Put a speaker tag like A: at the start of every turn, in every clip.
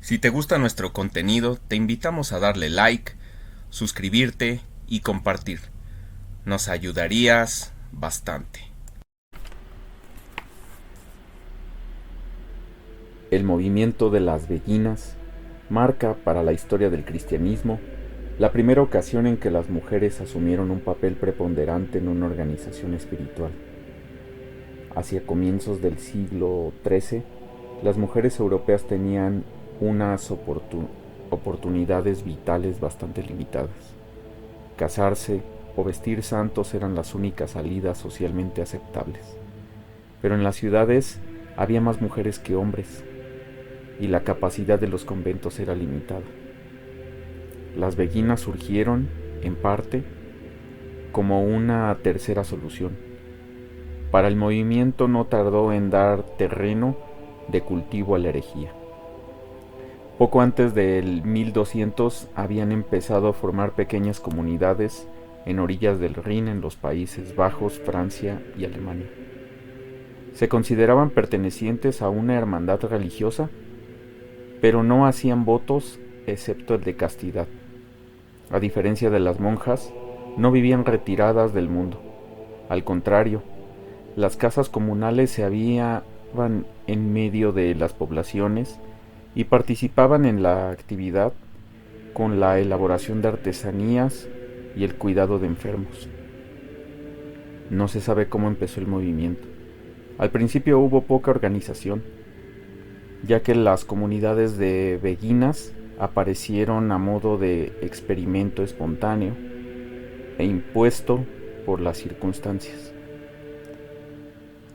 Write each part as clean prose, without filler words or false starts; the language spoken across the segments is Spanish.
A: Si te gusta nuestro contenido, te invitamos a darle like, suscribirte y compartir. Nos ayudarías bastante.
B: El movimiento de las Beguinas marca para la historia del cristianismo la primera ocasión en que las mujeres asumieron un papel preponderante en una organización espiritual. Hacia comienzos del siglo XIII, las mujeres europeas tenían unas oportunidades vitales bastante limitadas. Casarse o vestir santos eran las únicas salidas socialmente aceptables. Pero en las ciudades había más mujeres que hombres, y la capacidad de los conventos era limitada. Las beguinas surgieron, en parte, como una tercera solución. Para el movimiento no tardó en dar terreno de cultivo a la herejía. Poco antes del 1200 habían empezado a formar pequeñas comunidades en orillas del Rin en los Países Bajos, Francia y Alemania. Se consideraban pertenecientes a una hermandad religiosa, pero no hacían votos excepto el de castidad. A diferencia de las monjas, no vivían retiradas del mundo. Al contrario, las casas comunales se habían en medio de las poblaciones y participaban en la actividad con la elaboración de artesanías y el cuidado de enfermos. No se sabe cómo empezó el movimiento. Al principio hubo poca organización, ya que las comunidades de beguinas aparecieron a modo de experimento espontáneo e impuesto por las circunstancias.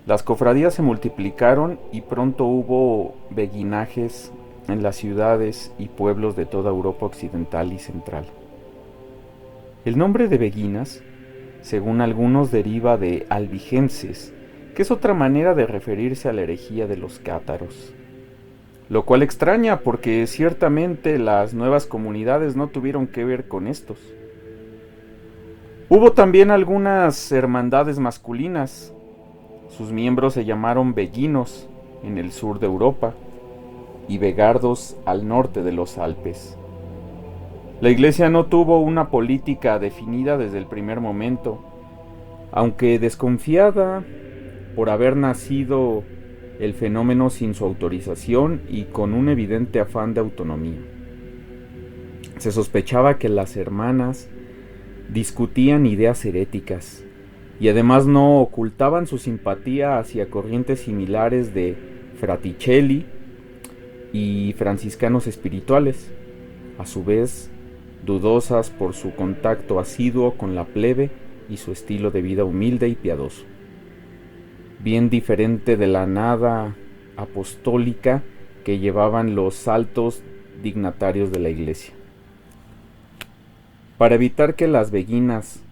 B: Las cofradías se multiplicaron y pronto hubo beguinajes en las ciudades y pueblos de toda Europa occidental y central. El nombre de beguinas, según algunos, deriva de albigenses, que es otra manera de referirse a la herejía de los cátaros. Lo cual extraña porque ciertamente las nuevas comunidades no tuvieron que ver con estos. Hubo también algunas hermandades masculinas. Sus miembros se llamaron beguinos en el sur de Europa y vegardos al norte de los Alpes. La Iglesia no tuvo una política definida desde el primer momento, aunque desconfiada por haber nacido el fenómeno sin su autorización y con un evidente afán de autonomía. Se sospechaba que las hermanas discutían ideas heréticas y además no ocultaban su simpatía hacia corrientes similares de Fraticelli y franciscanos espirituales, a su vez dudosas por su contacto asiduo con la plebe y su estilo de vida humilde y piadoso, bien diferente de la nada apostólica que llevaban los altos dignatarios de la Iglesia. Para evitar que las beguinas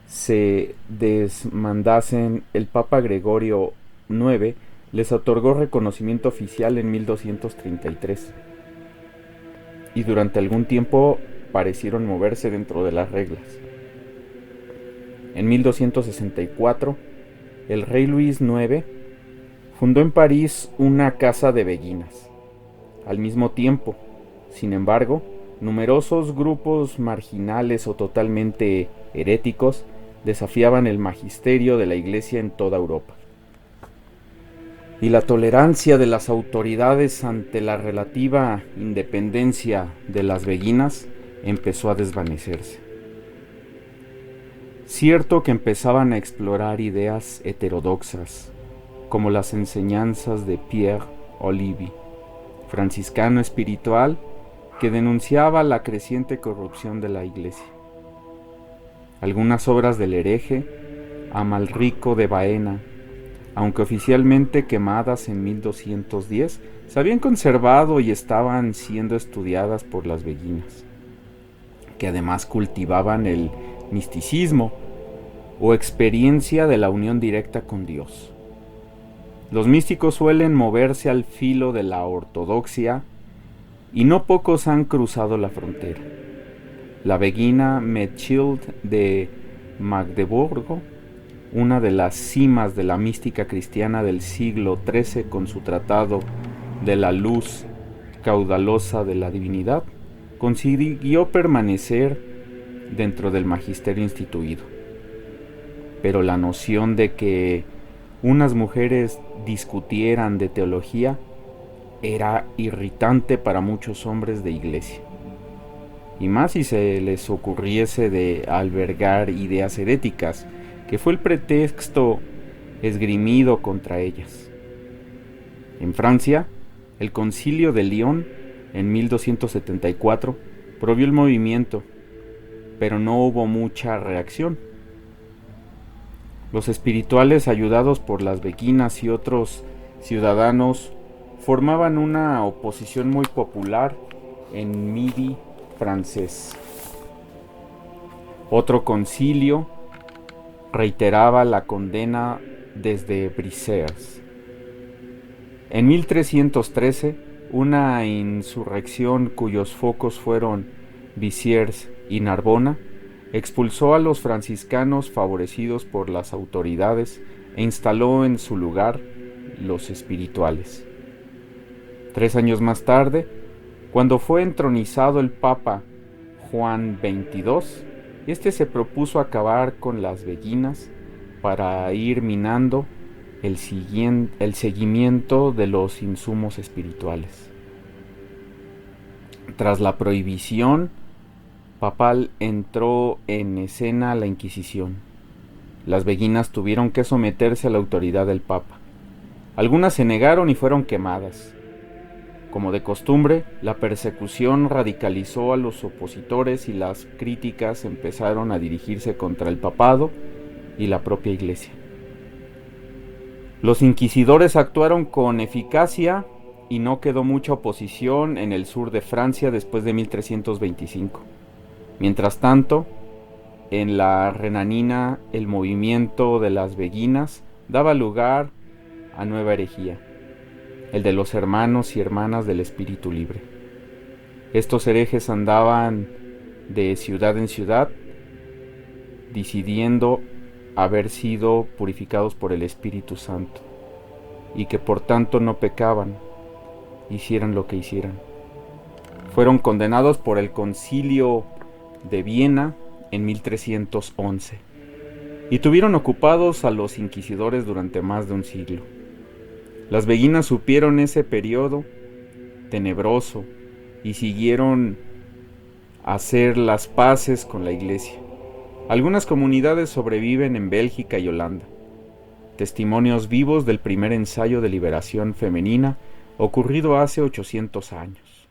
B: se desmandasen, el Papa Gregorio IX les otorgó reconocimiento oficial en 1233 y durante algún tiempo parecieron moverse dentro de las reglas. En 1264, el rey Luis IX fundó en París una casa de beguinas. Al mismo tiempo, sin embargo, numerosos grupos marginales o totalmente heréticos desafiaban el magisterio de la Iglesia en toda Europa. Y la tolerancia de las autoridades ante la relativa independencia de las beguinas empezó a desvanecerse. Cierto que empezaban a explorar ideas heterodoxas, como las enseñanzas de Pierre Olivier, franciscano espiritual que denunciaba la creciente corrupción de la Iglesia. Algunas obras del hereje Amalrico de Baena, aunque oficialmente quemadas en 1210, se habían conservado y estaban siendo estudiadas por las beguinas, que además cultivaban el misticismo o experiencia de la unión directa con Dios. Los místicos suelen moverse al filo de la ortodoxia y no pocos han cruzado la frontera. La beguina Mechilde de Magdeburgo, una de las cimas de la mística cristiana del siglo XIII con su tratado de la luz caudalosa de la divinidad, consiguió permanecer dentro del magisterio instituido. Pero la noción de que unas mujeres discutieran de teología era irritante para muchos hombres de iglesia, y más si se les ocurriese de albergar ideas heréticas, que fue el pretexto esgrimido contra ellas. En Francia, el Concilio de Lyon, en 1274, prohibió el movimiento, pero no hubo mucha reacción. Los espirituales, ayudados por las beguinas y otros ciudadanos, formaban una oposición muy popular en Midi francés. Otro concilio reiteraba la condena desde Brisers. En 1313, una insurrección cuyos focos fueron Bisiers y Narbona expulsó a los franciscanos favorecidos por las autoridades e instaló en su lugar los espirituales. 3 años más tarde, cuando fue entronizado el Papa Juan XXII, este se propuso acabar con las beguinas para ir minando el seguimiento de los insumos espirituales. Tras la prohibición papal entró en escena la Inquisición. Las beguinas tuvieron que someterse a la autoridad del Papa. Algunas se negaron y fueron quemadas. Como de costumbre, la persecución radicalizó a los opositores y las críticas empezaron a dirigirse contra el papado y la propia Iglesia. Los inquisidores actuaron con eficacia y no quedó mucha oposición en el sur de Francia después de 1325. Mientras tanto, en la Renania el movimiento de las beguinas daba lugar a nueva herejía, el de los hermanos y hermanas del espíritu libre. Estos herejes andaban de ciudad en ciudad, decidiendo haber sido purificados por el Espíritu Santo, y que por tanto no pecaban, hicieran lo que hicieran. Fueron condenados por el Concilio de Viena en 1311, y tuvieron ocupados a los inquisidores durante más de un siglo. Las beguinas supieron ese periodo tenebroso y siguieron a hacer las paces con la Iglesia. Algunas comunidades sobreviven en Bélgica y Holanda, testimonios vivos del primer ensayo de liberación femenina ocurrido hace 800 años.